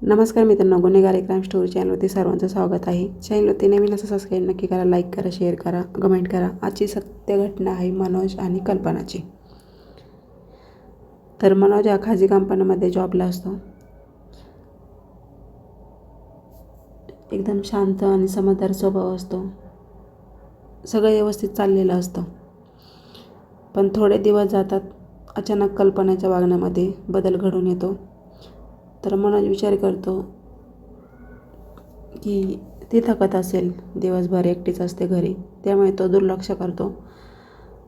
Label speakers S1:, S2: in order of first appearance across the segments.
S1: नमस्कार मित्रांनो, गुन्हेगारी क्राईम स्टोरी चॅनलवरती सर्वांचं स्वागत आहे. चॅनलवरती नवीन असं सबस्क्राईब नक्की करा, लाईक करा, शेअर करा, कमेंट करा. आजची सत्य घटना आहे मनोज आणि कल्पनाची. तर मनोज हा खाजगी कंपनीमध्ये जॉबला असतो. एकदम शांत आणि समजदार स्वभाव असतो. सगळं व्यवस्थित चाललेलं असतं. पण थोडे दिवस जातात, अचानक कल्पनेच्या वागण्यामध्ये बदल घडून येतो. तर मनोज विचार करतो की ती थकत असेल, दिवसभर एकटीच असते घरी, त्यामुळे तो दुर्लक्ष करतो.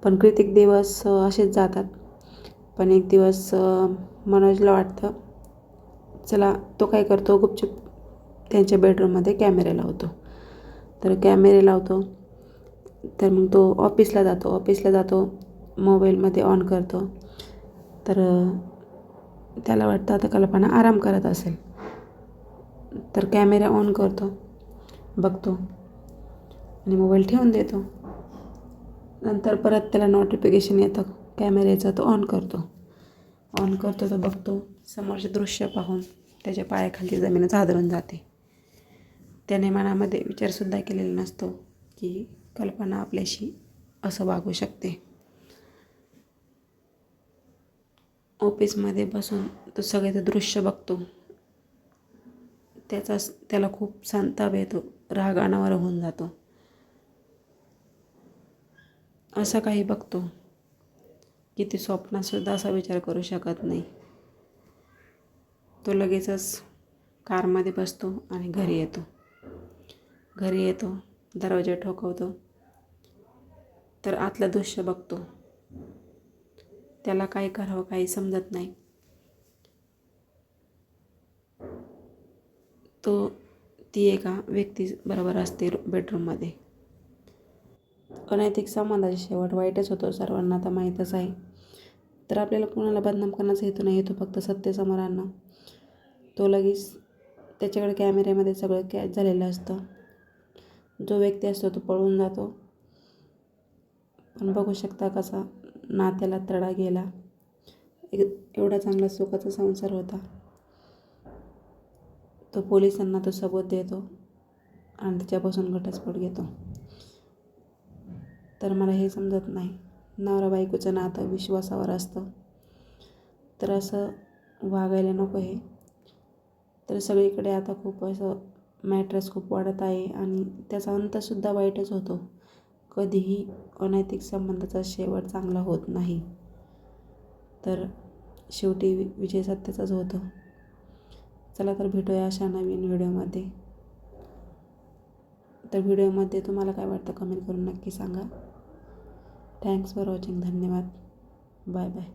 S1: पण कित्येक दिवस असेच जातात. पण एक दिवस मनोजला वाटतं, चला, तो काय करतो, गुपचूप त्यांच्या बेडरूममध्ये कॅमेरे लावतो. तर कॅमेरे लावतो, तर मग तो ऑफिसला जातो, मोबाईलमध्ये ऑन करतो. तर त्याला वाटतं आता कल्पना आराम करत असेल. तर कॅमेरा ऑन करतो, बघतो आणि मोबाईल ठेवून देतो. नंतर परत त्याला नोटिफिकेशन येतं कॅमेऱ्याचं, तो ऑन करतो तर बघतो, समोरचे दृश्य पाहून त्याच्या पायाखाली जमीनच हादरून जाते. त्याने मनामध्ये विचारसुद्धा केलेला नसतो की कल्पना आपल्याशी असं वागू शकते. ऑफिसमध्ये बसून तो सगळे ते दृश्य बघतो. त्याला खूप संताप येतो, राग अनावर होऊन जातो. असं काही बघतो की ती स्वप्नातसुद्धा असा विचार करू शकत नाही. तो लगेचच कारमध्ये बसतो आणि घरी येतो. दरवाजा ठोकवतो. तर आतलं दृश्य बघतो. त्याला काय करावं काही समजत नाही. ती एका व्यक्तीबरोबर असते बेडरूममध्ये. अनैतिक संबंधाचा शेवट वाईटच होतो, सर्वांना आता माहीतच आहे. तर आपल्याला कोणाला बदनाम करण्याचा हेतू नाही, येतो फक्त सत्य समोर आणणं. तो लगेच त्याच्याकडे कॅमेऱ्यामध्ये सगळं कॅच झालेलं असतं. जो व्यक्ती असतो तो पळून जातो. पण बघू शकता कसा नात्याला तडा गेला. एवढा चांगला सुखाचा संसार होता. तो पोलिसांना तो सबूत देतो आणि त्याच्यापासून घटस्फोट घेतो. तर मला हे समजत नाही, नवरा बायकोचं नातं विश्वासावर असतं, तर असं वागायला नको हे. तर सगळीकडे आता खूप असं मॅट्रेस खूप वाढत आहे आणि त्याचा अंतसुद्धा वाईटच होतो. कधीही अनैतिक संबंधाचा शेवट चांगला होत नाही. तर शेवटी विजय सत्याचाच होतो. चला तर भेटूया अशा नवीन व्हिडिओमध्ये. तर व्हिडिओमध्ये तुम्हाला काय वाटतं कमेंट करून नक्की सांगा. Thanks for watching. धन्यवाद. Bye bye.